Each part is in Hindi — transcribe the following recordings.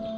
Hello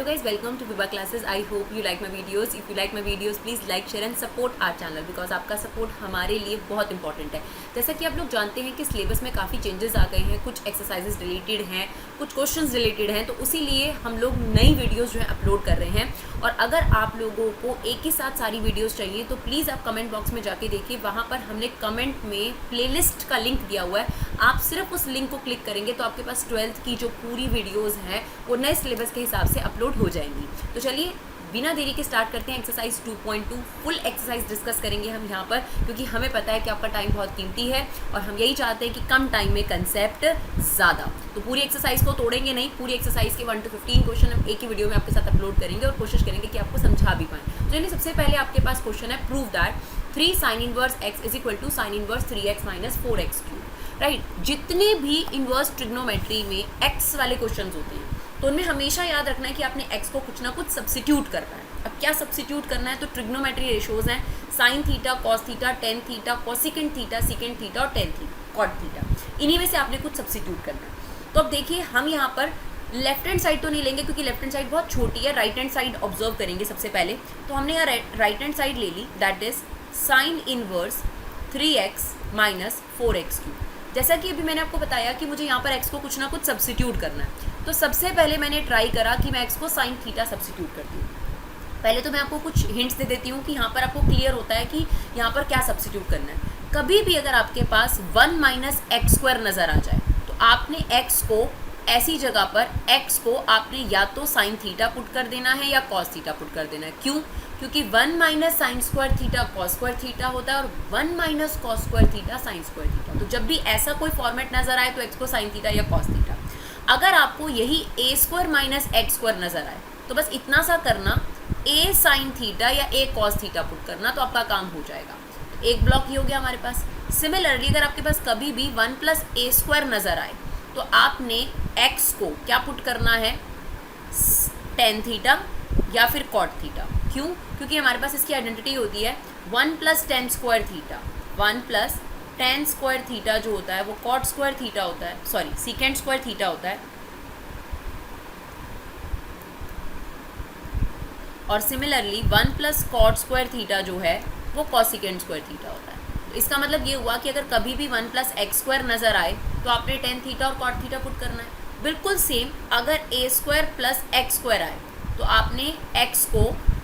guys, welcome to Viva Classes. I hope you like my videos. If you like my videos, please like, share and support our channel because आपका सपोर्ट हमारे लिए बहुत इंपॉर्टेंट है. जैसा कि आप लोग जानते हैं कि सिलेबस में काफ़ी चेंजेस आ गए हैं, कुछ एक्सरसाइजेस रिलेटेड हैं, कुछ क्वेश्चंस रिलेटेड हैं, तो उसी लिए हम लोग नई वीडियोस जो है अपलोड कर रहे हैं. और अगर आप लोगों को एक ही साथ सारी वीडियोस चाहिए तो प्लीज़ आप कमेंट बॉक्स में जाके देखिए, वहाँ पर हमने कमेंट में प्लेलिस्ट का लिंक दिया हुआ है. आप सिर्फ उस लिंक को क्लिक करेंगे तो आपके पास 12th की जो पूरी वीडियोज़ हैं वो नए सिलेबस के हिसाब से अपलोड हो जाएंगी. तो चलिए बिना देरी के स्टार्ट करते हैं. एक्सरसाइज 2.2 फुल एक्सरसाइज डिस्कस करेंगे हम यहाँ पर, क्योंकि हमें पता है कि आपका टाइम बहुत कीमती है और हम यही चाहते हैं कि कम टाइम में कंसेप्ट ज़्यादा. तो पूरी एक्सरसाइज को तोड़ेंगे नहीं, पूरी एक्सरसाइज के 1 to 15 क्वेश्चन हम एक ही वीडियो में आपके साथ अपलोड करेंगे और कोशिश करेंगे कि आपको समझा भी पाएँ. तो चलिए सबसे पहले आपके पास क्वेश्चन है, prove that 3 sin inverse x is equal to sine inverse 3x minus 4x cube. Right, जितने भी इनवर्स ट्रिग्नोमेट्री में x वाले क्वेश्चन होते हैं तो उनमें हमेशा याद रखना है कि आपने x को कुछ ना कुछ सब्सिट्यूट करना है. अब क्या सब्सिट्यूट करना है, तो ट्रिग्नोमेट्री रेशोज हैं sine theta, cos theta, tan theta, cosecant theta, secant theta और टेन थीटा, कॉट थीटा. इन्हीं में से आपने कुछ सब्सिट्यूट करना है. तो अब देखिए हम यहाँ पर लेफ्ट हैंड साइड तो नहीं लेंगे क्योंकि लेफ्ट हैंड साइड बहुत छोटी है, राइट हैंड साइड ऑब्जर्व करेंगे सबसे पहले. तो हमने यहाँ राइट हैंड साइड ले ली, that is sine inverse 3x minus 4x cube. जैसा कि अभी मैंने आपको बताया कि मुझे यहाँ पर x को कुछ ना कुछ सब्सिट्यूट करना है. तो सबसे पहले मैंने ट्राई करा कि मैं x को साइन थीटा सब्सिट्यूट करती हूँ. पहले तो मैं आपको कुछ हिंट्स दे देती हूँ कि यहाँ पर आपको क्लियर होता है कि यहाँ पर क्या सब्सिट्यूट करना है. कभी भी अगर आपके पास 1 माइनस एक्स स्क्वायर नज़र आ जाए तो आपने x को ऐसी जगह पर x को आपने या तो साइन थीटा पुट कर देना है या कॉस थीटा पुट कर देना है. क्यों? क्योंकि 1 minus sine square theta cos square theta होता है और 1 minus cos square theta sine square theta. तो जब भी ऐसा कोई फॉर्मेट नज़र आए तो x को साइन थीटा या कॉस थीटा. अगर आपको यही a square minus x square नज़र आए तो बस इतना सा करना, a साइन थीटा या a कॉस थीटा पुट करना, तो आपका काम हो जाएगा. एक ब्लॉक ही हो गया हमारे पास. सिमिलरली अगर आपके पास कभी भी 1 प्लस a स्क्वायर नज़र आए तो आपने x को क्या पुट करना है, टेन थीटा या फिर कॉट थीटा. क्यों? क्योंकि हमारे पास इसकी आइडेंटिटी होती है 1 plus tan square theta. 1 plus tan square theta जो होता है वो कॉट स्क्वायर थीटा होता है, सॉरी सीकेंट स्क्वायर थीटा होता है. और similarly 1 plus cot square theta जो है वो कॉसिकेंट स्क्वायर थीटा होता है. तो इसका मतलब ये हुआ कि अगर कभी भी 1 प्लस एक्स स्क्वायर नज़र आए तो आपने टेन थीटा और कॉट थीटा पुट करना है. बिल्कुल सेम अगर a square plus x square आए तो आपने x को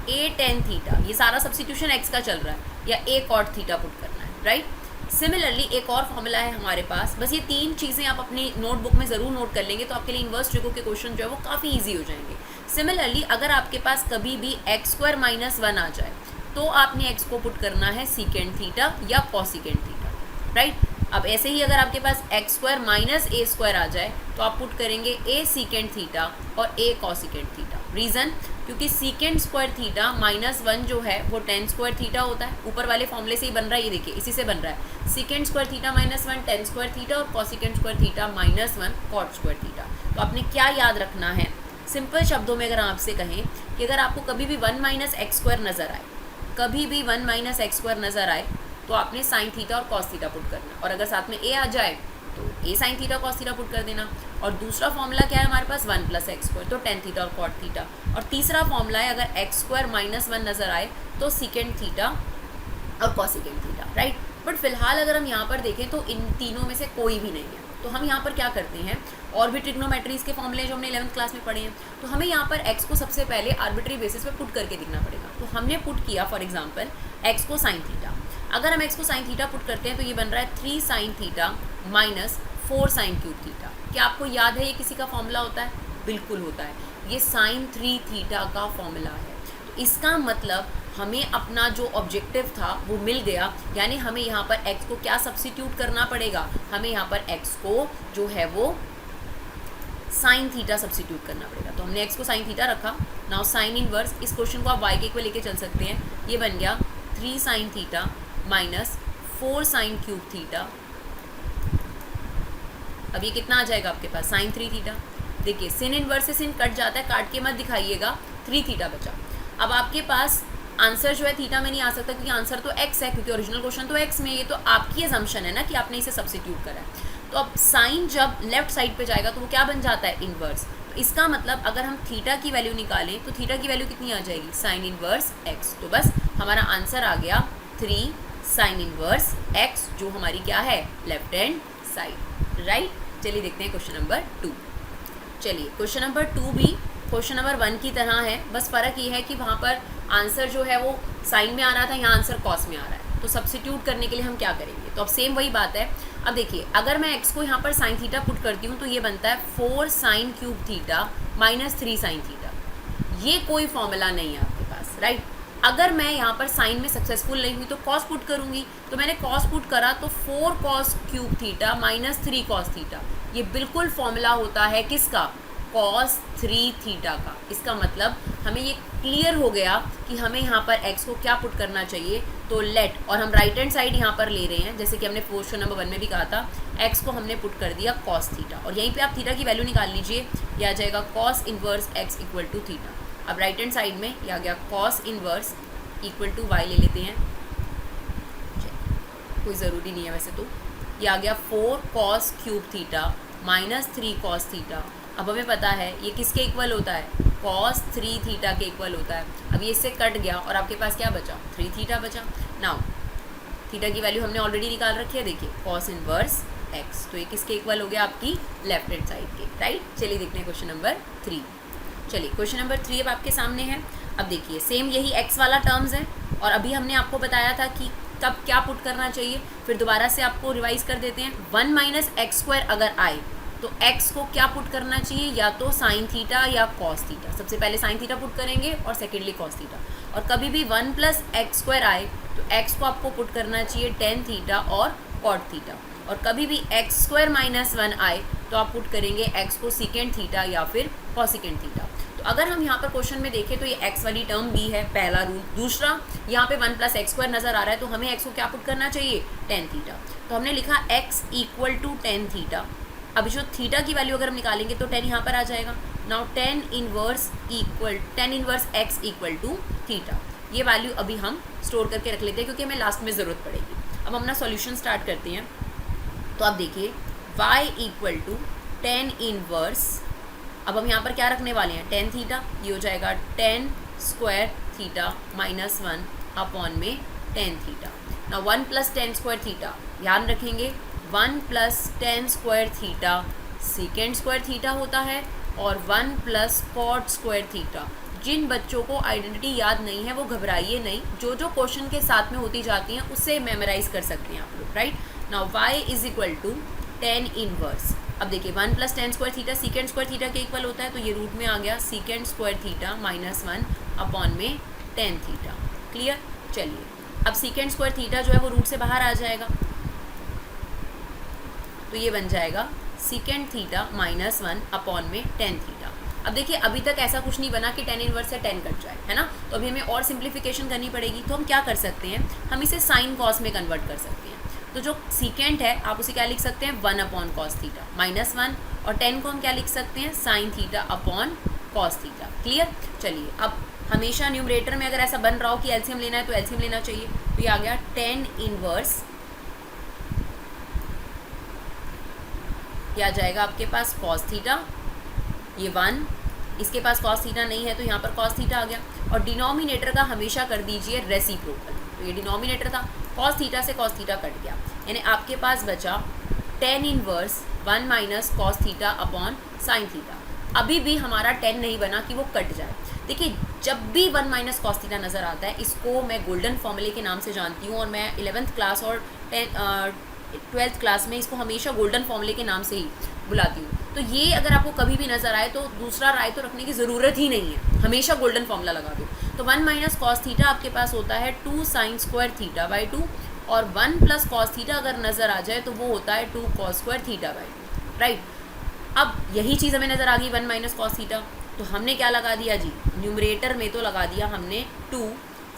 a टेन थीटा, ये सारा सब्सिट्यूशन x का चल रहा है, या a कॉट थीटा पुट करना है. राइट. सिमिलरली एक और फॉर्मूला है हमारे पास. बस ये 3 चीज़ें आप अपनी नोटबुक में ज़रूर नोट कर लेंगे तो आपके लिए इन्वर्स ट्रिगो के क्वेश्चन जो है वो काफ़ी ईजी हो जाएंगे. सिमिलरली अगर आपके पास कभी भी एक्स स्क्वायर माइनस 1 आ जाए तो आपने x को पुट करना है सीकेंट थीटा या कॉसिकेंट थीटा. राइट. अब ऐसे ही अगर आपके पास x square minus a square आ जाए तो आप पुट करेंगे a सीकेंट थीटा और a कॉसिकेंट थीटा. रीज़न? क्योंकि सीकेंट स्क्वायर थीटा माइनस 1 जो है वो टेन स्क्वायर थीटा होता है. ऊपर वाले फॉर्मूले से ही बन रहा है, ये देखिए इसी से बन रहा है. Secant square theta minus 1 tan square theta और cosecant square theta minus 1 cot square theta. तो आपने क्या याद रखना है, सिंपल शब्दों में अगर आपसे कहें कि अगर आपको कभी भी 1 माइनस एक्स स्क्वायर नज़र आए, कभी भी 1 माइनस एक्स स्क्वायर नज़र आए तो आपने साइन थीटा और कॉस थीटा पुट करना. और अगर साथ में a आ जाए तो a sine theta cos theta put कर देना. और दूसरा फॉर्मूला क्या है हमारे पास, 1 प्लस एक्स स्क्वायर, तो टेन थीटा और कॉट थीटा. और तीसरा फॉर्मूला है अगर एक्स स्क्वायर माइनस 1 नज़र आए तो सीकेंट थीटा और कॉसिकेंट थीटा. राइट. बट फिलहाल अगर हम यहाँ पर देखें तो इन तीनों में से कोई भी नहीं है. तो हम यहाँ पर क्या करते हैं, और भी ट्रिग्नोमेट्रीज के फॉर्मूले जो हमने 11th क्लास में पढ़े हैं, तो हमें यहाँ पर x को सबसे पहले आर्बिट्री बेसिस पे पुट करके दिखना पड़ेगा. तो हमने पुट किया फॉर एग्जांपल x को साइन थीटा. अगर हम x को साइन थीटा पुट करते हैं तो ये बन रहा है 3 sine theta minus 4 sine cube theta. क्या आपको याद है ये किसी का फॉर्मूला होता है? बिल्कुल होता है, ये साइन 3 थीटा का फॉर्मूला है. तो इसका मतलब हमें अपना जो ऑब्जेक्टिव था वो मिल गया. यानी हमें यहाँ पर x को क्या सब्सिट्यूट करना पड़ेगा, हमें यहाँ पर x को जो है वो साइन थीटा सब्सिट्यूट करना पड़ेगा. तो हमने x को साइन थीटा रखा. नाउ साइन इनवर्स, इस क्वेश्चन को आप y के इक्वल लेके चल सकते हैं. ये बन गया 3 sine theta minus 4 sine cube theta. अब ये कितना आ जाएगा आपके पास, साइन 3 थीटा. देखिए सिन इनवर्स से सिन कट जाता है, काट के मत दिखाइएगा, 3 थीटा बचा. अब आपके पास आंसर जो है थीटा में नहीं आ सकता क्योंकि आंसर तो एक्स है, क्योंकि ओरिजिनल क्वेश्चन तो एक्स में, ये तो आपकी असम्पशन है ना कि आपने इसे सब्स्टिट्यूट करा है। तो अब साइन जब लेफ्ट साइड पे जाएगा तो वो क्या बन जाता है, इनवर्स। तो इसका मतलब अगर हम थीटा की वैल्यू निकालें तो थीटा की वैल्यू कितनी आ जाएगी, साइन इनवर्स एक्स। तो बस हमारा आंसर आ गया 3 साइन इनवर्स एक्स, जो हमारी क्या है, लेफ्ट हैंड साइड, राइट। चलिए देखते हैं क्वेश्चन नंबर 2। चलिए क्वेश्चन नंबर 2 भी क्वेश्चन नंबर 1 की तरह है, बस फ़र्क ये है कि वहाँ पर आंसर जो है वो साइन में आ रहा था, यहाँ आंसर कॉस में आ रहा है। तो सब्स्टिट्यूट करने के लिए हम क्या करेंगे, तो अब सेम वही बात है। अब देखिए अगर मैं x को यहाँ पर साइन थीटा पुट करती हूँ तो ये बनता है 4 sine cube theta minus 3 sine theta. ये कोई फॉर्मूला नहीं है आपके पास, राइट। अगर मैं यहाँ पर साइन में सक्सेसफुल नहीं हुई तो कॉस पुट करूँगी, तो मैंने कॉस पुट करा तो 4 cos cube theta minus 3 cos theta, ये बिल्कुल फॉर्मूला होता है किसका, cos 3 थीटा का। इसका मतलब हमें ये क्लियर हो गया कि हमें यहाँ पर x को क्या पुट करना चाहिए, तो लेट, और हम राइट हैंड साइड यहाँ पर ले रहे हैं, जैसे कि हमने क्वेश्चन नंबर 1 में भी कहा था, x को हमने पुट कर दिया cos थीटा, और यहीं पे आप थीटा की वैल्यू निकाल लीजिए, ये आ जाएगा cos inverse x equal to theta. अब राइट हैंड साइड में ये आ गया cos inverse equal to y ले लेते हैं, कोई ज़रूरी नहीं है वैसे तो, ये आ गया 4 cos cube theta minus 3 cos theta. अब हमें पता है ये किसके इक्वल होता है, cos 3 थीटा के इक्वल होता है। अब ये इससे कट गया और आपके पास क्या बचा, 3 थीटा बचा। नाउ थीटा की वैल्यू हमने ऑलरेडी निकाल रखी है, देखिए cos इनवर्स x, तो ये किसके इक्वल हो गया, आपकी लेफ्ट हैंड साइड के, राइट। चलिए देखते हैं क्वेश्चन नंबर 3। चलिए क्वेश्चन नंबर 3 अब आपके सामने है। अब देखिए सेम यही x वाला टर्म्स है, और अभी हमने आपको बताया था कि कब क्या पुट करना चाहिए, फिर दोबारा से आपको रिवाइज कर देते हैं। 1 माइनस एक्स स्क्वायर अगर आए तो x को क्या पुट करना चाहिए, या तो साइन थीटा या कॉस थीटा। सबसे पहले साइन थीटा पुट करेंगे और सेकेंडली कॉस थीटा। और कभी भी 1 प्लस एक्स स्क्वायर आए तो x को आपको पुट करना चाहिए टेन थीटा और कॉट थीटा। और कभी भी एक्स स्क्वायर माइनस 1 आए तो आप पुट करेंगे x को सीकेंड थीटा या फिर कॉसिकेंड थीटा। तो अगर हम यहाँ पर क्वेश्चन में देखें तो ये x वाली टर्म भी है, पहला रूल। दूसरा, यहाँ पे 1 प्लस एक्स स्क्वायर नज़र आ रहा है तो हमें x को क्या पुट करना चाहिए, टेन थीटा। तो हमने लिखा x equal to tan theta. अभी जो थीटा की वैल्यू अगर हम निकालेंगे तो 10 यहाँ पर आ जाएगा। Now tan inverse x equal to theta, ये वैल्यू अभी हम स्टोर करके रख लेते हैं क्योंकि हमें लास्ट में ज़रूरत पड़ेगी। अब हम अपना सॉल्यूशन स्टार्ट करते हैं। तो अब देखिए y equal to tan inverse, अब हम यहाँ पर क्या रखने वाले हैं, टेन थीटा, ये हो जाएगा ten square theta minus 1 upon में टेन थीटा। ना 1 प्लस टेन स्क्वायर थीटा, ध्यान रखेंगे 1 plus tan square theta second square theta होता है, और 1 प्लस कॉट स्क्वायर थीटा। जिन बच्चों को आइडेंटिटी याद नहीं है वो घबराइए नहीं, जो जो क्वेश्चन के साथ में होती जाती हैं उससे मेमोराइज कर सकते हैं आप लोग, right. Now y is equal to tan inverse, अब देखिए 1 plus tan square theta secant square theta के इक्वल होता है, तो ये रूट में आ गया secant square theta minus 1 upon में टेन थीटा। क्लियर। चलिए अब सीकेंड स्क्वायर थीटा जो है वो रूट से बाहर आ जाएगा, तो ये बन जाएगा सीकेंड थीटा माइनस 1 अपॉन में टेन थीटा। अब देखिए अभी तक ऐसा कुछ नहीं बना कि टेन इनवर्स से 10 कट जाए, है ना। तो अभी हमें और सिंप्लीफिकेशन करनी पड़ेगी। तो हम क्या कर सकते हैं, हम इसे साइन कॉस में कन्वर्ट कर सकते हैं। तो जो सीकेंड है आप उसे क्या लिख सकते हैं, 1 अपॉन कॉस थीटा माइनस 1, और 10 को हम क्या लिख सकते हैं, sine theta upon cos theta. Clear. चलिए अब हमेशा न्यूमरेटर में अगर ऐसा बन रहा हो कि एलसीएम लेना है तो एलसीएम लेना चाहिए। तो ये आ गया टेन इनवर्स, ये आ जाएगा आपके पास कॉस थीटा, ये 1, इसके पास कॉस थीटा नहीं है तो यहाँ पर कॉस थीटा आ गया। और डिनोमिनेटर का हमेशा कर दीजिए रेसिप्रोकल, तो ये डिनोमिनेटर था, कॉस थीटा से कॉस थीटा कट गया, यानी आपके पास बचा tan inverse 1 minus cos theta upon sine theta. अभी भी हमारा 10 नहीं बना कि वो कट जाए। देखिए जब भी 1 माइनस कॉस थीटा नज़र आता है, इसको मैं गोल्डन फॉर्मूले के नाम से जानती हूँ, और मैं 11th क्लास और 12th क्लास में इसको हमेशा गोल्डन फॉर्मूले के नाम से ही बुलाती हूँ। तो ये अगर आपको कभी भी नज़र आए तो दूसरा राय तो रखने की ज़रूरत ही नहीं है, हमेशा गोल्डन फॉर्मूला लगा दो। तो 1 माइनस कॉस थीटा आपके पास होता है 2 साइन स्क्वायर थीटा बाई 2, और 1 प्लस कॉस थीटा अगर नज़र आ जाए तो वो होता है 2 cos square theta by 2, right. अब यही चीज़ हमें नज़र आ गई 1 माइनस कॉस थीटा, तो हमने क्या लगा दिया जी, न्यूमरेटर में तो लगा दिया हमने 2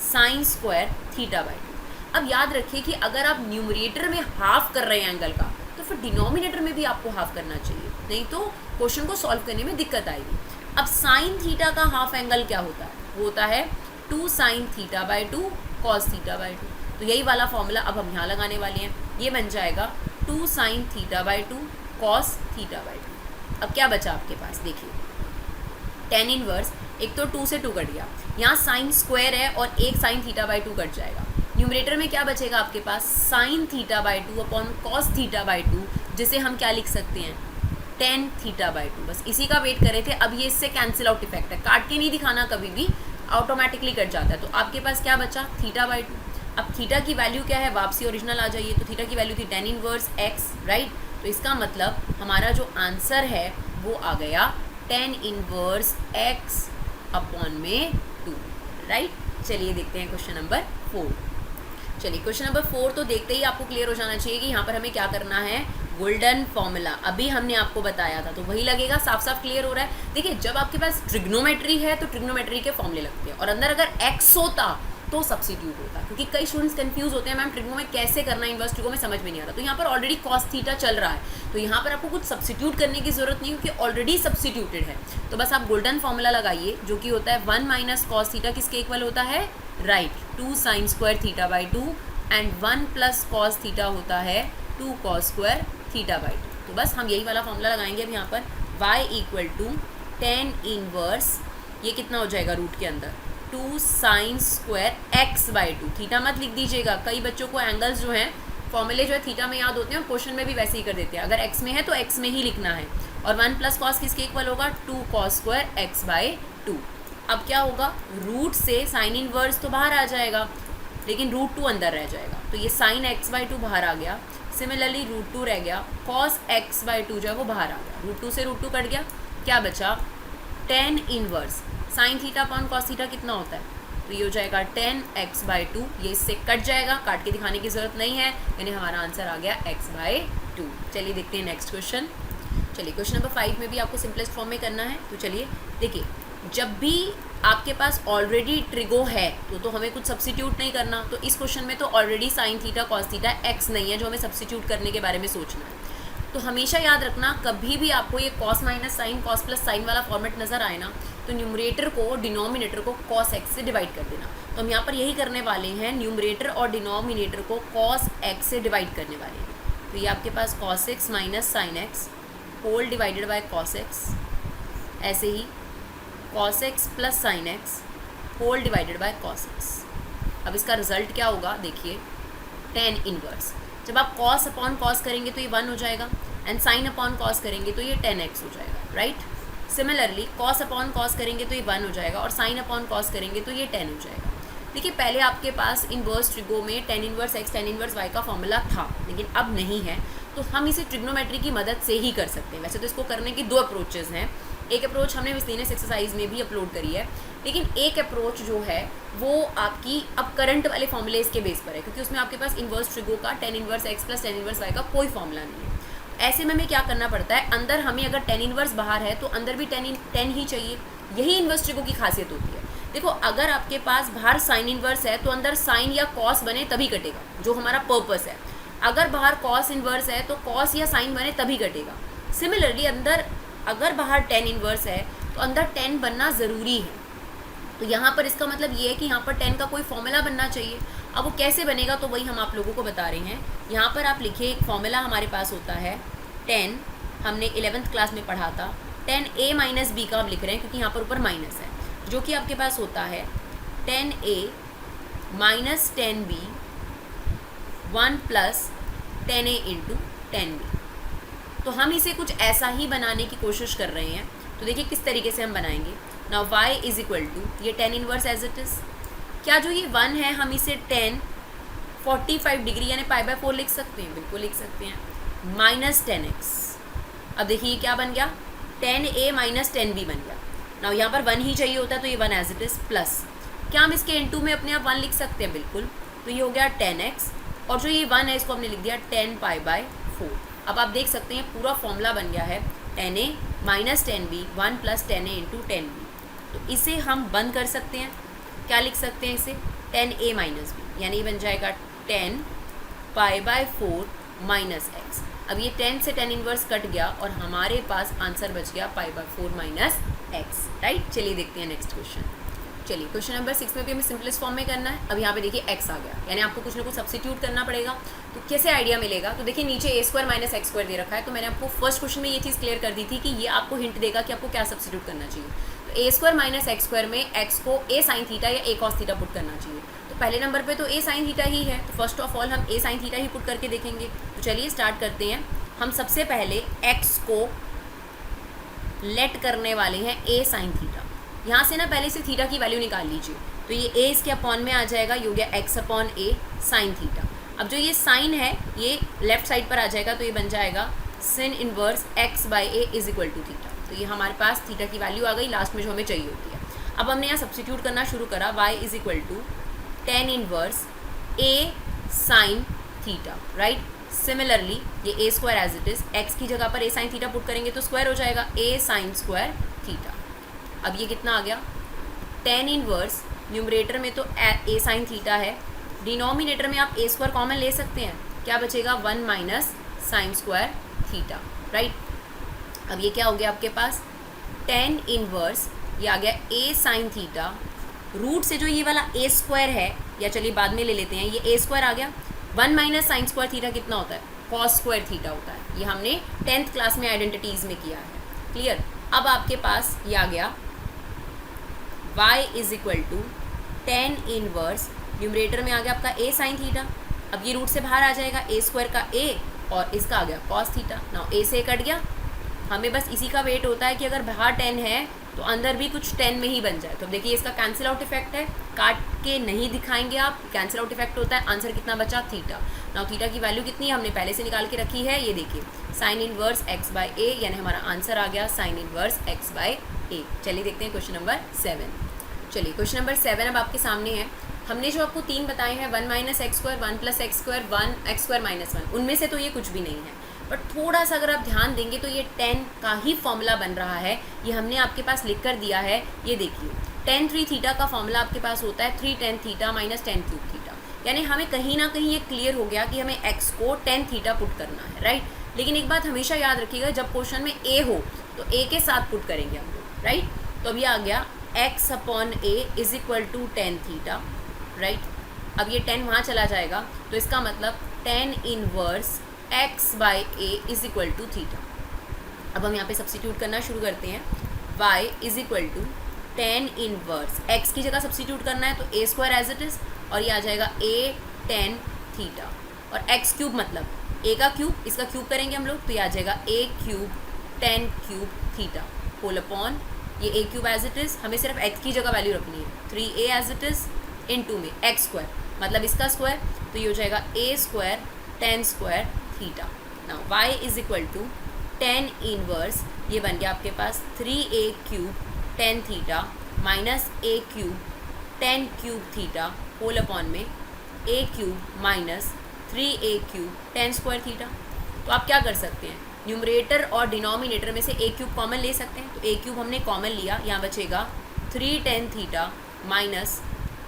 साइन स्क्वायर थीटा बाई 2। अब याद रखिए कि अगर आप न्यूमरेटर में हाफ कर रहे हैं एंगल का, तो फिर डिनोमिनेटर में भी आपको हाफ करना चाहिए, नहीं तो क्वेश्चन को सॉल्व करने में दिक्कत आएगी। अब साइन थीटा का हाफ एंगल क्या होता है, वो होता है 2 sign theta by 2 cos theta by 2। तो यही वाला फॉर्मूला अब हम यहाँ लगाने वाले हैं, ये बन जाएगा 2 sign theta by 2 cos theta by 2। अब क्या बचा आपके पास, देखिए टेन इनवर्स, एक तो 2 से 2 कट गया, यहाँ साइन स्क्वायर है और एक साइन थीटा बाई 2 कट जाएगा। न्यूमरेटर में क्या बचेगा आपके पास, sine theta by 2 upon cos theta by 2, जिसे हम क्या लिख सकते हैं, टेन थीटा बाई 2। बस इसी का वेट कर रहे थे। अब ये इससे कैंसिल आउट इफेक्ट है, काट के नहीं दिखाना, कभी भी ऑटोमेटिकली कट जाता है। तो आपके पास क्या बचा, थीटा बाई 2। अब थीटा की वैल्यू क्या है, वापसी ओरिजिनल आ जाइए, तो थीटा की वैल्यू थी टेन इनवर्स एक्स, राइट। तो इसका मतलब हमारा जो आंसर है वो आ गया टेन इनवर्स एक्स अपॉन में 2, राइट। चलिए देखते हैं क्वेश्चन नंबर 4। चलिए क्वेश्चन नंबर 4 तो देखते ही आपको क्लियर हो जाना चाहिए कि यहाँ पर हमें क्या करना है, गोल्डन फॉर्मूला अभी हमने आपको बताया था तो वही लगेगा, साफ साफ क्लियर हो रहा है। देखिए जब आपके पास ट्रिग्नोमेट्री है तो ट्रिग्नोमेट्री के फॉर्मूले लगते हैं, और अंदर अगर एक्स होता तो सब्सिट्यूट होता, क्योंकि कई स्टूडेंट्स कंफ्यूज होते हैं मैम ट्रिग्नो में कैसे करना है, इन्वर्स ट्रिग्नो में समझ में नहीं आ रहा। तो यहाँ पर ऑलरेडी कॉस थीटा चल रहा है, तो यहाँ पर आपको कुछ सब्सिट्यूट करने की जरूरत नहीं, क्योंकि ऑलरेडी सब्सिट्यूटेड है। तो बस आप गोल्डन फॉर्मूला लगाइए, जो कि होता है 1 माइनस कॉस थीटा किसके इक्वल होता है, right, 2 sine square theta by 2, and 1 plus cos theta होता है 2 कॉस स्क्वायर थीटा बाई 2। तो बस हम यही वाला फॉर्मूला लगाएंगे अब यहाँ पर, y equal to tan inverse, ये कितना हो जाएगा रूट के अंदर 2 sine square x by 2। Theta मत लिख दीजिएगा, कई बच्चों को एंगल्स जो हैं फॉर्मूले जो है थीटा में याद होते हैं, क्वेश्चन में भी वैसे ही कर देते हैं। अगर एक्स में है तो एक्स में ही लिखना है, और 1 प्लस कॉस किसके इक्वल होगा, 2 कॉस स्क्वायर एक्स बाई 2। अब क्या होगा, रूट से साइन इनवर्स तो बाहर आ जाएगा, लेकिन रूट 2 अंदर रह जाएगा, तो ये साइन एक्स बाई 2 बाहर आ गया। सिमिलरली रूट 2 रह गया, कॉस एक्स बाई 2 जो है वो बाहर आ गया, रूट 2 से रूट 2 कट गया, क्या बचा, tan inverse sine theta upon cos theta कितना होता है, तो ये हो जाएगा 10x बाई 2, ये इससे कट जाएगा, काट के दिखाने की जरूरत नहीं है, यानी हमारा आंसर आ गया x बाई 2। चलिए देखते हैं नेक्स्ट क्वेश्चन। चलिए क्वेश्चन नंबर 5 में भी आपको सिंपलेस्ट फॉर्म में करना है। तो चलिए देखिए, जब भी आपके पास ऑलरेडी ट्रिगो है तो हमें कुछ सब्सिट्यूट नहीं करना, तो इस क्वेश्चन में तो already sine theta cos theta x नहीं है जो हमें सब्सिट्यूट करने के बारे में सोचना है। तो हमेशा याद रखना, कभी भी आपको ये cos minus sine cos plus sign वाला फॉर्मेट नजर आए ना, तो न्यूमरेटर को डिनोमिनेटर को कॉस एक्स से डिवाइड कर देना। तो हम यहाँ पर यही करने वाले हैं, न्यूमरेटर और डिनोमिनेटर को कॉस एक्स से डिवाइड करने वाले हैं। तो ये आपके पास cos x minus sine x whole divided by cos x, ऐसे ही cos x plus sine x whole divided by cos x. अब इसका रिजल्ट क्या होगा, देखिए टेन इनवर्स, जब आप कॉस अपॉन कॉस करेंगे तो ये 1 हो जाएगा, एंड साइन अपॉन कॉस करेंगे तो ये 10x हो जाएगा, right. Similarly cos upon cos करेंगे तो ये 1 हो जाएगा, और साइन अपॉन कॉस करेंगे तो ये 10 हो जाएगा। देखिए पहले आपके पास इनवर्स ट्रिगो में tan inverse x tan inverse y का फॉर्मूला था, लेकिन अब नहीं है, तो हम इसे ट्रिग्नोमेट्री की मदद से ही कर सकते हैं। वैसे तो इसको करने की 2 अप्रोचेज हैं, एक अप्रोच हमने मिसलेनियस एक्सरसाइज में भी अपलोड करी है, लेकिन एक अप्रोच जो है वो आपकी अब करंट वाले फॉर्मूले इसके बेस पर है, क्योंकि उसमें आपके पास इनवर्स ट्रिगो का tan inverse x plus tan inverse y का कोई फॉर्मूला नहीं है। ऐसे में हमें क्या करना पड़ता है, अंदर हमें अगर टेन इनवर्स बाहर है तो अंदर भी टेन ही चाहिए, यही इनवर्स ट्रिगो की खासियत होती है। देखो अगर आपके पास बाहर साइन इनवर्स है तो अंदर साइन या कॉस बने तभी कटेगा, जो हमारा पर्पस है। अगर बाहर कॉस इनवर्स है तो कॉस या साइन बने तभी कटेगा। सिमिलरली अंदर अगर बाहर टेन इनवर्स है तो अंदर 10 बनना ज़रूरी है। तो यहाँ पर इसका मतलब ये है कि यहाँ पर 10 का कोई फॉर्मूला बनना चाहिए। अब वो कैसे बनेगा तो वही हम आप लोगों को बता रहे हैं। यहाँ पर आप लिखिए, एक फॉर्मूला हमारे पास होता है 10, हमने 11th क्लास में पढ़ा था, 10a माइनस बी का हम लिख रहे हैं क्योंकि यहाँ पर ऊपर माइनस है, जो कि आपके पास होता है 10a minus 10b 1 plus 10a into 10b। तो हम इसे कुछ ऐसा ही बनाने की कोशिश कर रहे हैं। तो देखिए किस तरीके से हम बनाएंगे। Now y is equal to, ये 10 इनवर्स एज इट इज़, क्या जो ये 1 है हम इसे 10 45 डिग्री यानी π/4 लिख सकते हैं, बिल्कुल लिख सकते हैं, माइनस 10x। अब देखिए क्या बन गया, 10a माइनस 10b बन गया। नाउ यहाँ पर 1 ही चाहिए होता है तो ये 1 एज इट इज़ प्लस, क्या हम इसके इनटू में अपने आप 1 लिख सकते हैं, बिल्कुल। तो ये हो गया 10x, और जो ये 1 है इसको हमने लिख दिया 10 π/4। अब आप देख सकते हैं पूरा फॉर्मूला बन गया है 10a minus 10b 1 plus 10a into 10b। तो इसे हम बंद कर सकते हैं, क्या लिख सकते हैं इसे, 10a माइनस b, यानी बन जाएगा 10 π/4 माइनस x। अब ये 10 से 10 इनवर्स कट गया और हमारे पास आंसर बच गया π/4 माइनस x, राइट। चलिए देखते हैं नेक्स्ट क्वेश्चन। चलिए क्वेश्चन नंबर 6 में भी हमें सिंपलेस्ट फॉर्म में करना है। अब यहाँ पे देखिए x आ गया, यानी आपको कुछ ना कुछ सब्स्टिट्यूट करना पड़ेगा। तो कैसे आइडिया मिलेगा, तो देखिए नीचे a square minus x square दे रखा है, तो मैंने आपको फर्स्ट क्वेश्चन में ये चीज़ क्लियर कर दी थी कि ये आपको हिंट देगा कि आपको क्या सब्स्टिट्यूट करना चाहिए। तो a square minus x square में x को a साइन थीटा या a कॉस थीटा पुट करना चाहिए। तो पहले नंबर पर तो a साइन थीटा ही है, तो फर्स्ट ऑफ ऑल हम a sine theta he put करके देखेंगे। तो चलिए स्टार्ट करते हैं। हम सबसे पहले x को लेट करने वाले हैं a साइन थीटा। यहाँ से ना पहले से थीटा की वैल्यू निकाल लीजिए, तो ये a इसके अपॉन में आ जाएगा, ये हो गया x upon a sine theta. अब जो ये साइन है ये लेफ्ट साइड पर आ जाएगा, तो ये बन जाएगा sin inverse x by a is equal to theta. तो ये हमारे पास थीटा की वैल्यू आ गई लास्ट में जो हमें चाहिए होती है। अब हमने यहाँ सब्स्टिट्यूट करना शुरू करा, y is equal to tan inverse a sine theta, right. Similarly ये a square as it is, x की जगह पर a साइन थीटा पुट करेंगे तो स्क्वायर हो जाएगा a साइन स्क्वायर थीटा। अब ये कितना आ गया, टेन इनवर्स, न्यूमरेटर में तो a साइन थीटा है, डिनोमिनेटर में आप a स्क्वायर कॉमन ले सकते हैं, क्या बचेगा 1 minus sine square theta, right. अब ये क्या हो गया आपके पास, टेन इनवर्स, ये आ गया a साइन थीटा, रूट से जो ये वाला a स्क्वायर है, या चलिए बाद में ले लेते हैं, ये a स्क्वायर आ गया, 1 माइनस साइन स्क्वायर थीटा कितना होता है, कॉस स्क्वायर थीटा होता है। ये हमने 10th क्लास में आइडेंटिटीज़ में किया है, क्लियर। अब आपके पास ये आ गया y is equal to tan inverse, numerator में आ गया आपका a साइन थीटा। अब ये रूट से बाहर आ जाएगा, a स्क्वायर का a और इसका आ गया कॉस थीटा। नाउ a से कट गया, हमें बस इसी का वेट होता है कि अगर बाहर 10 है तो अंदर भी कुछ 10 में ही बन जाए। तो देखिए इसका कैंसिल आउट इफेक्ट है, काट के नहीं दिखाएंगे आप, कैंसिल आउट इफेक्ट होता है। आंसर कितना बचा, थीटा। नाउ थीटा की वैल्यू कितनी है हमने पहले से निकाल के रखी है, ये देखिए साइन इनवर्स x बाई ए, यानी हमारा आंसर आ गया साइन इनवर्स x बाई ए। चलिए देखते हैं क्वेश्चन नंबर 7। चलिए क्वेश्चन नंबर 7 अब आपके सामने है। हमने जो आपको 3 बताए हैं, 1 minus x square, 1 plus x square, 1 x square minus 1, उनमें से तो ये कुछ भी नहीं है, बट थोड़ा सा अगर आप ध्यान देंगे तो ये 10 का ही फॉर्मूला बन रहा है। ये हमने आपके पास लिख कर दिया है, ये देखिए tan 3 थीटा का फॉर्मूला आपके पास होता है 3 tan theta minus tan cube theta, यानी हमें कहीं ना कहीं ये क्लियर हो गया कि हमें x को tan थीटा पुट करना है, राइट। लेकिन एक बात हमेशा याद रखिएगा, जब क्वेश्चन में a हो तो a के साथ पुट करेंगे हम लोग, राइट। तो अब ये आ गया x upon a is equal to tan theta, right. अब ये 10 वहाँ चला जाएगा, तो इसका मतलब tan inverse x by a is equal to theta. अब हम यहाँ पे सब्स्टिट्यूट करना शुरू करते हैं, y is equal to tan inverse, x की जगह सब्स्टिट्यूट करना है तो a square as it is, और ये आ जाएगा a tan थीटा, और x क्यूब मतलब a का क्यूब, इसका क्यूब करेंगे हम लोग तो ये आ जाएगा a cube tan cube theta whole upon ये a cube as it is, हमें सिर्फ x की जगह वैल्यू रखनी है 3a as it is into में x स्क्वायर मतलब इसका स्क्वायर, तो ये हो जाएगा a square tan square theta. Now y is equal to tan inverse, ये बन गया आपके पास 3a cube tan theta minus a cube tan cube theta whole upon में a cube minus 3a cube tan square theta. तो आप क्या कर सकते हैं, न्यूमरेटर और डिनोमिनेटर में से a क्यूब कॉमन ले सकते हैं, तो a क्यूब हमने कॉमन लिया, यहाँ बचेगा 3 tan theta minus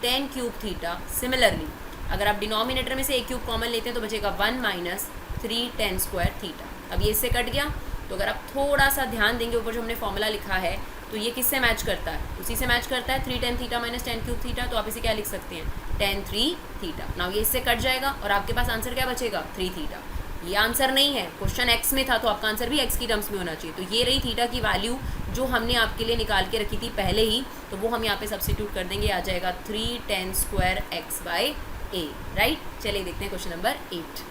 tan cube theta. Similarly अगर आप डिनोमिनेटर में से a क्यूब कॉमन लेते हैं तो बचेगा 1 माइनस 3 tan स्क्वायर थीटा। अब ये इससे कट गया, तो अगर आप थोड़ा सा ध्यान देंगे ऊपर जो हमने फॉर्मूला लिखा है तो ये किससे मैच करता है, उसी से मैच करता है 3 tan theta minus tan cube theta. तो आप इसे क्या लिख सकते हैं, tan 3 थीटा। नाउ ये इससे कट जाएगा और आपके पास आंसर क्या बचेगा, 3 थीटा। ये आंसर नहीं है, क्वेश्चन x में था तो आपका आंसर भी x की टर्म्स में होना चाहिए। तो ये रही थीटा की वैल्यू जो हमने आपके लिए निकाल के रखी थी पहले ही, तो वो हम यहाँ पे सब्स्टिट्यूट कर देंगे, आ जाएगा 3 tan square x by A, right. चलिए देखते हैं क्वेश्चन नंबर 8।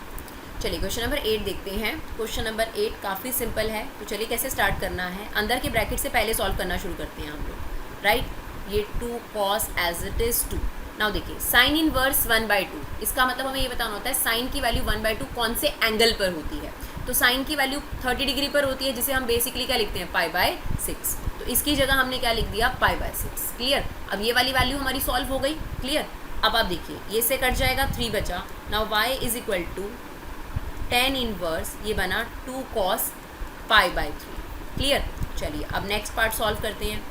चलिए क्वेश्चन नंबर 8 देखते हैं। क्वेश्चन नंबर 8 काफ़ी सिंपल है, तो चलिए कैसे स्टार्ट करना है, अंदर के ब्रैकेट से पहले सॉल्व करना शुरू करते हैं हम लोग, राइट। ये 2 cos as it is 2। Now देखिए साइन इनवर्स 1/2, इसका मतलब हमें ये बताना होता है साइन की वैल्यू 1/2 कौन से एंगल पर होती है। तो साइन की वैल्यू 30 डिग्री पर होती है, जिसे हम बेसिकली क्या लिखते हैं, π/6। तो इसकी जगह हमने क्या लिख दिया, π/6, क्लियर। अब ये वाली वैल्यू हमारी सॉल्व हो गई, क्लियर। अब आप देखिए ये से कट जाएगा, 3 बचा। Now y is equal to tan inverse, ये बना 2 cos π/3, क्लियर। चलिए अब नेक्स्ट पार्ट सॉल्व करते हैं,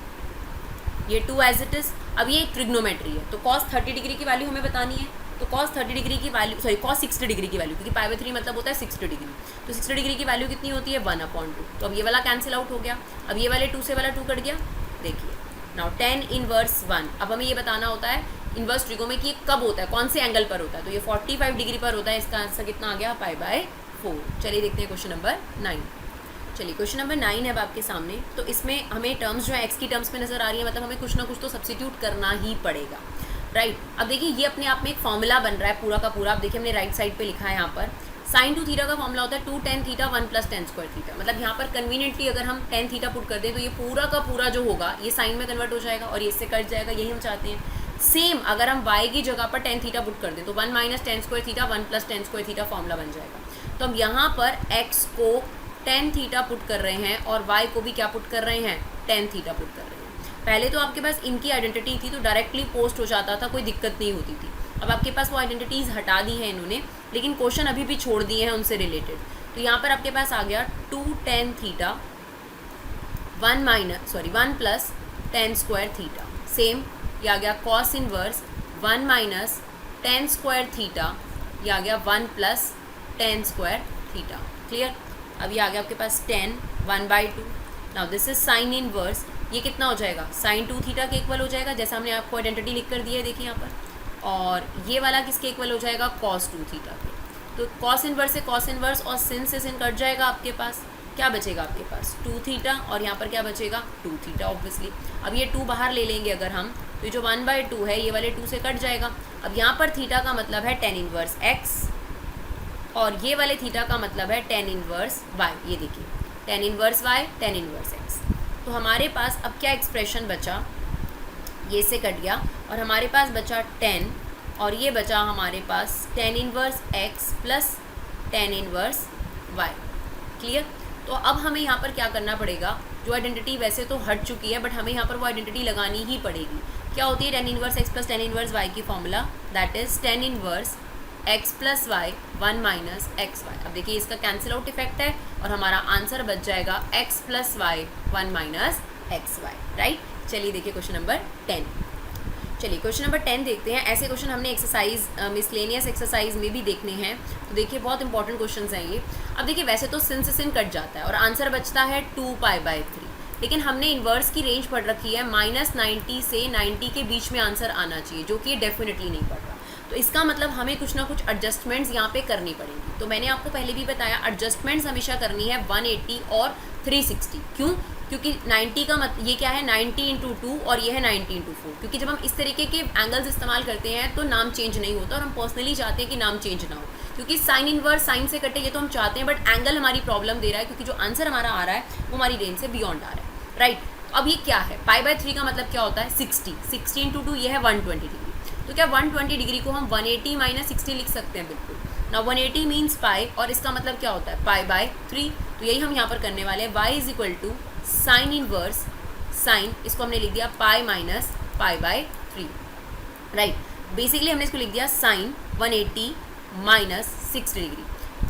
ये 2 एज इट इज़। अब ये ट्रिग्नोमेट्री है, तो cos 30 डिग्री की वैल्यू हमें बतानी है, तो cos 30 डिग्री की वैल्यू, सॉरी cos 60 डिग्री की वैल्यू, क्योंकि π/3 मतलब होता है 60 डिग्री, तो 60 डिग्री की वैल्यू कितनी होती है, 1/2। तो अब ये वाला कैंसिल आउट हो गया। अब ये वाले 2 से वाला 2 कट गया, देखिए नाउ टेन इनवर्स 1, अब हमें ये बताना होता है इनवर्स ट्रिगोनोमेट्री ये कब होता है, कौन से एंगल पर होता है, तो ये 45 डिग्री पर होता है। इसका आंसर कितना आ गया, π/4। चलिए देखते हैं क्वेश्चन नंबर 9। चलिए क्वेश्चन नंबर 9 है अब आपके सामने। तो इसमें हमें टर्म्स जो है एक्स की टर्म्स में नजर आ रही है, मतलब हमें कुछ ना कुछ तो सब्स्टिट्यूट करना ही पड़ेगा, राइट। अब देखिए ये अपने आप में एक फॉर्मूला बन रहा है पूरा का पूरा। अब देखिए हमने राइट साइड पे लिखा है यहाँ पर sin 2 थीटा का फॉर्मूला होता है 2 tan theta 1 + tan square theta. मतलब यहाँ पर कन्वीनियंटली अगर हम tan थीटा पुट कर दें तो ये पूरा का पूरा जो होगा ये साइन में कन्वर्ट हो जाएगा और ये इससे कट जाएगा, यही हम चाहते हैं। सेम अगर हम y की जगह पर tan थीटा पुट कर दें तो 1 - tan square theta 1 + tan square theta formula बन जाएगा। तो हम यहाँ पर x को tan थीटा पुट कर रहे हैं और y को भी क्या पुट कर रहे हैं, tan थीटा पुट कर रहे हैं। पहले तो आपके पास इनकी आइडेंटिटी थी तो डायरेक्टली पोस्ट हो जाता था, कोई दिक्कत नहीं होती थी। अब आपके पास वो आइडेंटिटीज़ हटा दी हैं इन्होंने, लेकिन क्वेश्चन अभी भी छोड़ दिए हैं उनसे रिलेटेड। तो यहाँ पर आपके पास आ गया 2 tan theta 1 + tan square theta. Same ये आ गया cos inverse 1 - tan square theta, ये आ गया 1 + tan स्क्वायर थीटा। क्लियर। अब ये आ गया आपके पास 10 1/2। Now this is sine inverse, ये कितना हो जाएगा, sin 2 थीटा के इक्वल हो जाएगा, जैसा हमने आपको आइडेंटिटी लिख कर दी है देखिए यहाँ पर। और ये वाला किसके इक्वल हो जाएगा, cos 2 थीटा के। तो cos इनवर्स से cos इनवर्स और sin से sin कट जाएगा, आपके पास क्या बचेगा, आपके पास 2 थीटा और यहाँ पर क्या बचेगा 2 थीटा ऑब्वियसली। अब ये 2 बाहर ले लेंगे अगर हम, तो ये जो 1/2 है ये वाले 2 से कट जाएगा। अब यहाँ पर थीटा का मतलब है tan इनवर्स x और ये वाले थीटा का मतलब है tan इनवर्स y। ये देखिए tan inverse y tan inverse x। तो हमारे पास अब क्या एक्सप्रेशन बचा, ये से कट गया और हमारे पास बचा 10 और ये बचा हमारे पास tan inverse x + tan inverse y। Clear. तो अब हमें यहाँ पर क्या करना पड़ेगा, जो आइडेंटिटी वैसे तो हट चुकी है बट हमें यहाँ पर वो आइडेंटिटी लगानी ही पड़ेगी। क्या होती है tan inverse x + tan inverse y की formula, that is tan inverse x + y 1 - xy। अब देखिए इसका कैंसिल आउट इफेक्ट है और हमारा आंसर बच जाएगा x + y 1 - xy, राइट। चलिए देखिए क्वेश्चन नंबर 10। चलिए क्वेश्चन नंबर 10 देखते हैं। ऐसे क्वेश्चन हमने एक्सरसाइज मिसलेनियस एक्सरसाइज में भी देखने हैं, तो देखिए बहुत इंपॉर्टेंट क्वेश्चन हैं ये। अब देखिए वैसे तो sin से sin कट जाता है और आंसर बचता है 2π/3, लेकिन हमने इन्वर्स की रेंज पढ़ रखी है -90 से 90 के बीच में आंसर आना चाहिए, जो कि डेफिनेटली नहीं पढ़ रहा। तो इसका मतलब हमें कुछ ना कुछ एडजस्टमेंट्स यहाँ पे करनी पड़ेंगी। तो मैंने आपको पहले भी बताया एडजस्टमेंट्स हमेशा करनी है 180 और 360। क्यों, क्योंकि 90 का ये क्या है 90 × 2 और ये है 90 × 4। क्योंकि जब हम इस तरीके के एंगल्स इस्तेमाल करते हैं तो नाम चेंज नहीं होता और हम पर्सनली चाहते हैं कि नाम चेंज ना हो, क्योंकि साइन इनवर्स साइन से कटे ये तो हम चाहते हैं, बट एंगल हमारी प्रॉब्लम दे रहा है क्योंकि जो आंसर हमारा आ रहा है वो हमारी रेंज से बियॉन्ड आ रहा है, राइट। अब ये क्या है, π/3 का मतलब क्या होता है 60 × 2 ये है 120 डिग्री। तो क्या 120 डिग्री को हम 180 - 60 लिख सकते हैं, बिल्कुल ना। 180 मीन्स पाई और इसका मतलब क्या होता है π/3। तो यही हम यहाँ पर करने वाले हैं। y = साइन इनवर्स साइन, इसको हमने लिख दिया π - π/3, राइट। बेसिकली हमने इसको लिख दिया साइन 180 - 60 डिग्री।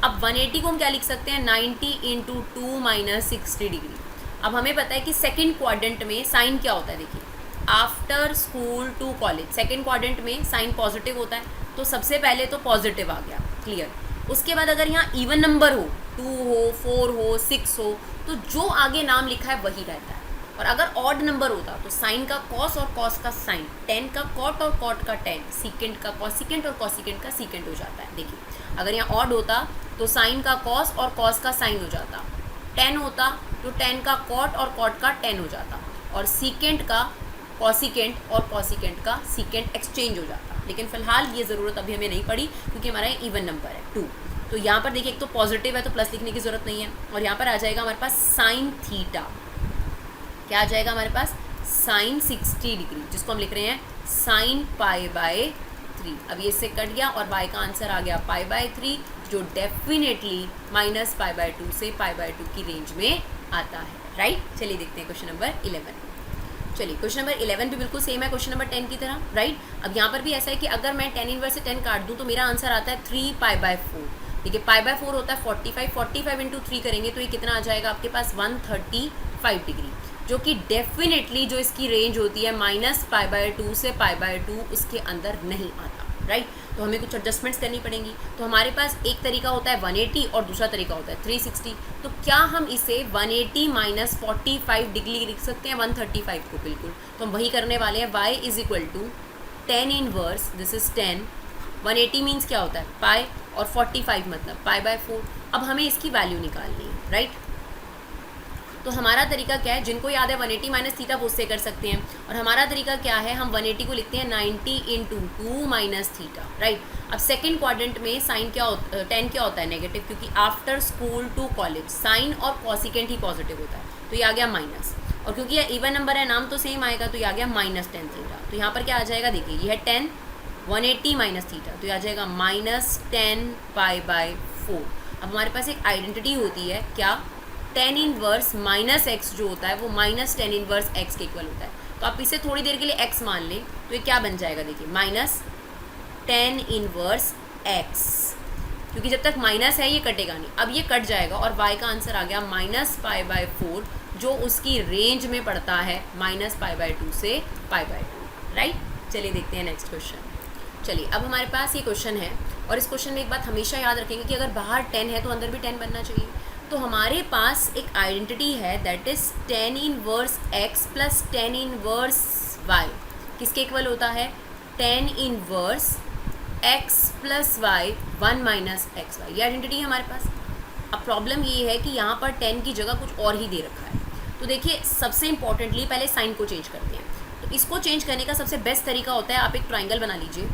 अब 180 को हम क्या लिख सकते हैं 90 × 2 - 60 डिग्री। अब हमें पता है कि सेकेंड क्वाड्रेंट में साइन क्या होता है, देखिए after school to college second quadrant में साइन पॉजिटिव होता है, तो सबसे पहले तो पॉजिटिव आ गया, क्लियर। उसके बाद अगर यहाँ इवन नंबर हो 2 हो 4 हो 6 हो तो जो आगे नाम लिखा है वही रहता है। और अगर ऑड नंबर होता तो साइन का कॉस और कॉस का साइन, टेन का कॉट और कॉट का टेन, सीकेंट का कॉसिकेंट और कॉसिकेंट का सीकेंट हो जाता है। देखिए अगर यहाँ ऑड होता तो साइन का कॉस और कॉस का साइन हो जाता, टेन होता तो टेन का कॉट और कॉट का टेन हो जाता, और सीकेंट का कॉसिकेंट और कॉसिकेंट का सीकेंट एक्सचेंज हो जाता। लेकिन फिलहाल ये ज़रूरत अभी हमें नहीं पड़ी क्योंकि हमारा इवन नंबर है 2। तो यहाँ पर देखिए एक तो पॉजिटिव है तो प्लस लिखने की ज़रूरत नहीं है, और यहाँ पर आ जाएगा हमारे पास साइन थीटा। क्या आ जाएगा हमारे पास साइन 60 डिग्री, जिसको हम लिख रहे हैं साइन π/3। अब ये इससे कट गया और y का आंसर आ गया π/3, जो डेफिनेटली -π/2 से π/2 की रेंज में आता है, राइट। चलिए देखते हैं क्वेश्चन नंबर 11। चलिए क्वेश्चन नंबर 11 भी बिल्कुल सेम है क्वेश्चन नंबर 10 की तरह, राइट। अब यहाँ पर भी ऐसा है कि अगर मैं tan इनवर्स से 10 काट दूँ तो मेरा आंसर आता है 3π/4। देखिए π/4 होता है 45, 45 × 3 करेंगे तो ये कितना आ जाएगा आपके पास 135 डिग्री, जो कि डेफिनेटली जो इसकी रेंज होती है -π/2 से π/2 उसके अंदर नहीं आता, राइट। तो तो हमें कुछ एडजस्टमेंट्स करनी पड़ेंगी। तो हमारे पास एक तरीका होता है 180 और दूसरा तरीका होता है 360। तो क्या हम इसे 180 माइनस 45 डिग्री लिख सकते हैं 135 को? बिल्कुल। तो हम वही करने वाले हैं। y is equal to 10 inverse, this is 10, 180 means क्या होता है पाई, और 45 मतलब पाई बाय 4। अब हमें इसकी वैल्यू निकालनी है, राइट। तो हमारा तरीका क्या है, जिनको याद है 180 माइनस थीटा वो उससे कर सकते हैं। और हमारा तरीका क्या है, हम 180 को लिखते हैं 90 इंटू 2 माइनस थीटा, राइट। अब सेकेंड क्वाड्रेंट में साइन क्या होता, 10 क्या होता है नेगेटिव, क्योंकि after school to college sine और कॉसिकेंट ही पॉजिटिव होता है, तो ये आ गया माइनस। और क्योंकि ये इवन नंबर है नाम तो सेम आएगा, तो ये आ गया माइनस 10 थीटा। तो यहाँ पर क्या आ जाएगा, देखिए ये है 10, 180 माइनस थीटा, तो ये आ जाएगा माइनस 10 पाई बाय 4। अब हमारे पास एक आइडेंटिटी होती है क्या, tan इनवर्स माइनस एक्स जो होता है वो माइनस tan इनवर्स एक्स के इक्वल होता है। तो आप इसे थोड़ी देर के लिए x मान लें, तो ये क्या बन जाएगा, देखिए माइनस tan इनवर्स x, क्योंकि जब तक माइनस है ये कटेगा नहीं। अब ये कट जाएगा और y का आंसर आ गया माइनस पाई बाय 4, जो उसकी रेंज में पड़ता है माइनस पाई बाय 2 से पाई बाय 2, राइट। चलिए देखते हैं नेक्स्ट क्वेश्चन। चलिए अब हमारे पास ये क्वेश्चन है, और इस क्वेश्चन में एक बात हमेशा याद रखेंगे कि अगर बाहर 10 है तो अंदर भी 10 बनना चाहिए। तो हमारे पास एक आइडेंटिटी है that is tan inverse x plus tan inverse y, किसके इक्वल होता है, tan inverse x plus y 1 minus x y, ये आइडेंटिटी है हमारे पास। अब प्रॉब्लम ये है कि यहाँ पर 10 की जगह कुछ और ही दे रखा है। तो देखिए सबसे इंपॉर्टेंटली पहले साइन को चेंज करते हैं। तो इसको चेंज करने का सबसे बेस्ट तरीका होता है, आप एक ट्राइंगल बना लीजिए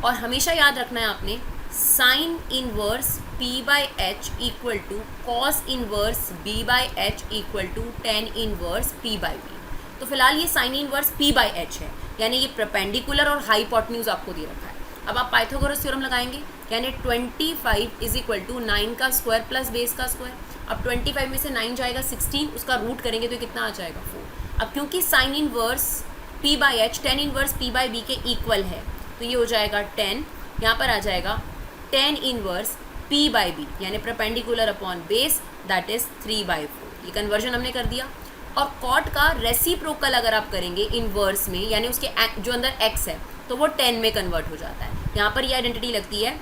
और हमेशा याद रखना है आपने sine inverse p by h equal to cos inverse b by h equal to tan inverse p by b। तो फिलहाल ये sine inverse p by h है, यानी ये परपेंडिकुलर और हाइपोटेन्यूज आपको दे रखा है। अब आप पाइथागोरस थ्योरम लगाएंगे, यानी 25 इज इक्वल टू 9 का स्क्वायर प्लस बेस का स्क्वायर। अब 25 में से 9 जाएगा 16, उसका रूट करेंगे तो कितना आ जाएगा 4। अब क्योंकि sign inverse p by H tan inverse p by b के इक्वल है, तो ये हो जाएगा 10, यहाँ पर आ जाएगा tan inverse p by B, यानी perpendicular upon base, that is 3 by 4। ये कन्वर्जन हमने कर दिया। और कॉट का रेसिप्रोकल अगर आप करेंगे इनवर्स में, यानी उसके जो अंदर x है तो वो 10 में कन्वर्ट हो जाता है। यहाँ पर ये आइडेंटिटी लगती है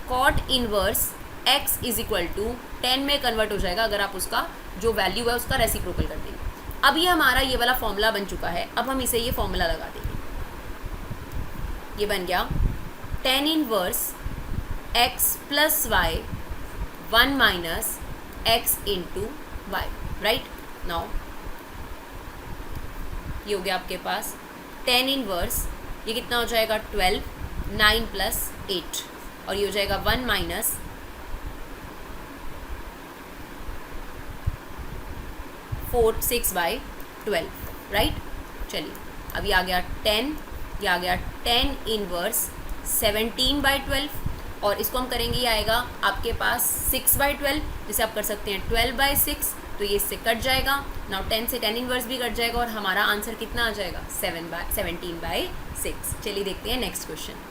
cot inverse x is equal to 10 में कन्वर्ट हो जाएगा अगर आप उसका जो वैल्यू है उसका रेसिप्रोकल कर देंगे। अब ये हमारा ये वाला फॉर्मूला बन चुका है। अब हम इसे ये फॉर्मूला लगा देंगे, ये बन गया tan inverse x plus y 1 minus x into y, right. Now ये हो गया आपके पास tan इनवर्स, ये कितना हो जाएगा 12, 9 प्लस 8, और ये हो जाएगा 1 माइनस 6 बाई 12, राइट। चलिए अब ये आ गया 10, ये आ गया tan इनवर्स 17 बाई 12, और इसको हम करेंगे ये आएगा आपके पास 6 बाई 12, जिसे आप कर सकते हैं 12 बाई 6, तो ये इससे कट जाएगा। नाउ 10 से tan इनवर्स भी कट जाएगा और हमारा आंसर कितना आ जाएगा 17 बाई 6। चलिए देखते हैं नेक्स्ट क्वेश्चन।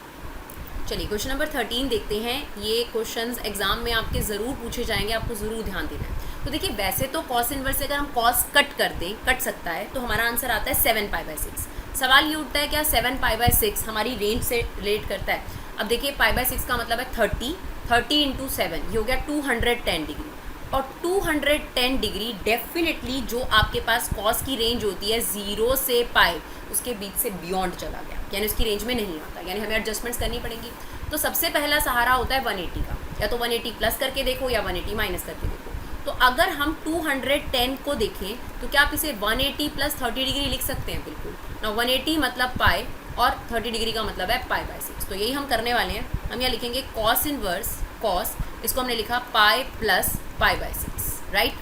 चलिए क्वेश्चन नंबर 13 देखते हैं। ये क्वेश्चंस एग्जाम में आपके ज़रूर पूछे जाएंगे, आपको ज़रूर ध्यान देना है। तो देखिए वैसे तो कॉस इनवर्स से अगर हम कॉस कट कर दें, कट सकता है, तो हमारा आंसर आता है 7 पाई बाई 6। सवाल ये उठता है क्या 7 पाई बाई 6 हमारी रेंज से रिलेट करता है। अब देखिए पाई बाई 6 का मतलब है 30 इंटू 7, ये हो गया 210 डिग्री, और 210 डिग्री डेफिनेटली जो आपके पास कॉस की रेंज होती है 0 से पाई, उसके बीच से बियॉन्ड चला गया, यानी उसकी रेंज में नहीं आता, यानी हमें एडजस्टमेंट्स करनी पड़ेंगी। तो सबसे पहला सहारा होता है 180 का, या तो 180 प्लस करके देखो या 180 माइनस करके देखो। तो अगर हम 210 को देखें तो क्या आप इसे 180 प्लस 30 डिग्री लिख सकते हैं? बिल्कुल ना। 180 मतलब पाई और 30 डिग्री का मतलब है पाई बाई 6। तो यही हम करने वाले हैं। हम यहाँ लिखेंगे कॉस इनवर्स कॉस, इसको हमने लिखा pi plus pi by 6, right.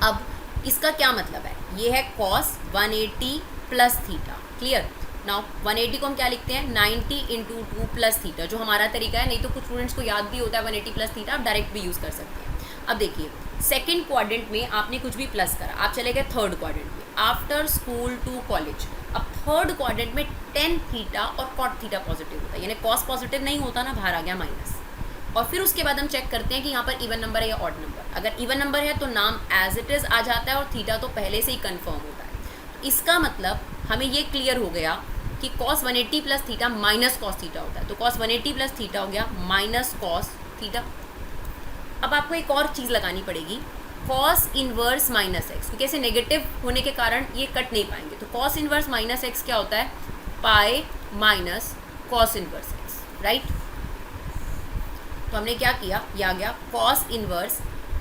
अब इसका क्या मतलब है, ये है cos 180 plus theta, clear. Now 180 को हम क्या लिखते हैं 90 इंटू 2 प्लस थीटा, जो हमारा तरीका है। नहीं तो कुछ स्टूडेंट्स को याद भी होता है 180 प्लस थीटा, आप डायरेक्ट भी यूज़ कर सकते हैं। अब देखिए सेकंड क्वाड्रेंट में आपने कुछ भी प्लस करा, आप चले गए थर्ड क्वाड्रेंट में, आफ्टर स्कूल टू कॉलेज। अब थर्ड क्वाड्रेंट में tan थीटा और cot थीटा पॉजिटिव होता है, यानी कॉस पॉजिटिव नहीं होता ना, बाहर आ गया माइनस। और फिर उसके बाद हम चेक करते हैं कि यहाँ पर इवन नंबर है या ऑड नंबर। अगर इवन नंबर है तो नाम एज इट इज़ आ जाता है और थीटा तो पहले से ही कन्फर्म होता है। तो इसका मतलब हमें ये क्लियर हो गया कि cos 180 plus theta minus cos theta होता है, तो cos 180 प्लस थीटा हो गया माइनस cos थीटा। अब आपको एक और चीज़ लगानी पड़ेगी, cos इनवर्स माइनस एक्स, क्योंकि ऐसे नेगेटिव होने के कारण ये कट नहीं पाएंगे, तो cos इनवर्स माइनस एक्स क्या होता है, pi minus cos inverse x, right. तो हमने क्या किया, ये आ गया cos इनवर्स,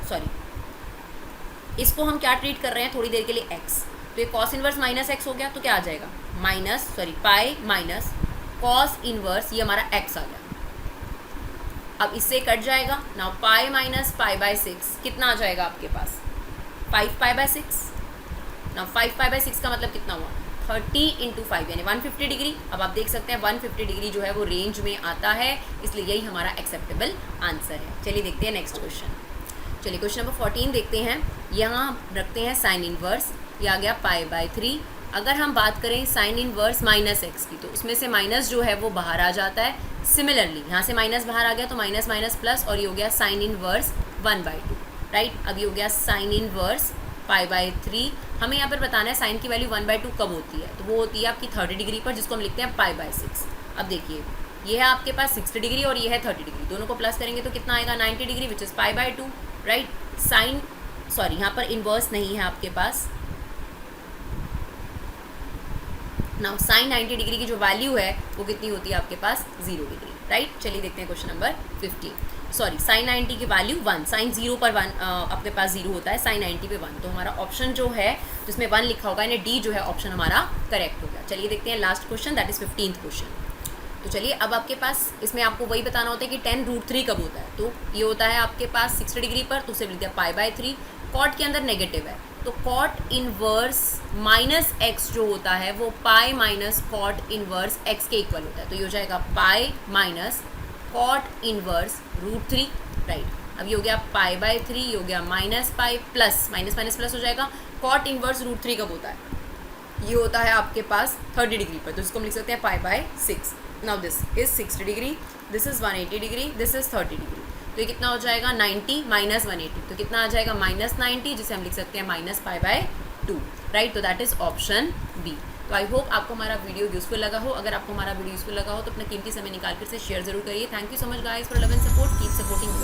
सॉरी इसको हम क्या ट्रीट कर रहे हैं थोड़ी देर के लिए x, तो ये cos इनवर्स माइनस एक्स हो गया, तो क्या आ जाएगा minus sorry pi minus cos inverse, ये हमारा x आ गया। अब इससे कट जाएगा, now pi minus pi by 6 कितना आ जाएगा आपके पास 5 pi by 6। Now 5 pi by 6 का मतलब कितना हुआ 30 इंटू 5 यानी 150 डिग्री। अब आप देख सकते हैं 150 डिग्री जो है वो रेंज में आता है, इसलिए यही हमारा एक्सेप्टेबल आंसर है। चलिए देखते हैं नेक्स्ट क्वेश्चन। चलिए क्वेश्चन नंबर 14 देखते हैं। यहाँ रखते हैं साइन इनवर्स, ये आ गया पाई बाय 3। अगर हम बात करें साइन इनवर्स माइनस एक्स की, तो उसमें से माइनस जो है वो बाहर आ जाता है। सिमिलरली यहाँ से माइनस बाहर आ गया तो माइनस माइनस प्लस, और ये हो गया साइन इनवर्स 1/2, राइट। अब ये हो गया साइन इनवर्स पाई बाय 3। हमें यहाँ पर बताना है साइन की वैल्यू 1/2 कब होती है, तो वो होती है आपकी 30 डिग्री पर, जिसको हम लिखते हैं पाई बाय 6। अब देखिए ये है आपके पास 60 डिग्री और ये है 30 डिग्री, दोनों को प्लस करेंगे तो कितना आएगा 90 degree which is pi by 2, right. Sine sorry यहाँ पर इनवर्स नहीं है आपके पास। नाउ साइन 90 डिग्री की जो वैल्यू है वो कितनी होती है आपके पास 0 डिग्री, राइट। चलिए देखते हैं क्वेश्चन नंबर 15। सॉरी साइन 90 की वैल्यू 1, साइन 0 पर 1 आपके पास 0 होता है, साइन 90 पे 1, तो हमारा ऑप्शन जो है जिसमें 1 लिखा होगा यानी डी जो है ऑप्शन हमारा करेक्ट हो गया। चलिए देखते हैं last question, that is 15th question. तो चलिए अब आपके पास इसमें आपको वही बताना होता है कि 10√3 कब होता है, तो ये होता है आपके पास 60 डिग्री पर, तो उसे लिख दिया पाई बाय 3। कॉट के अंदर नेगेटिव है, तो कॉट इनवर्स माइनस एक्स जो होता है वो pi minus cot inverse x के इक्वल होता है, तो ये हो जाएगा pi minus cot inverse √3, right. अब ये हो गया पाई बाय 3, ये हो गया minus pi plus minus minus plus हो जाएगा। कॉट इनवर्स √3 कब होता है, ये होता है आपके पास 30 डिग्री पर, तो इसको हम लिख सकते हैं pi by 6। Now this is 60 degree, this is 180 degree, this is 30 degree, तो ये कितना हो जाएगा 90 माइनस 180, तो कितना आ जाएगा माइनस 90, जिसे हम लिख सकते हैं माइनस पाई बाय 2, राइट। तो दैट इज ऑप्शन बी। तो आई होप आपको हमारा वीडियो यूजफुल लगा हो। अगर आपको हमारा वीडियो यूजफुल लगा हो तो अपना कीमती समय निकाल कर से शेयर जरूर करिए। Thank you so much guys for love and support, keep supporting.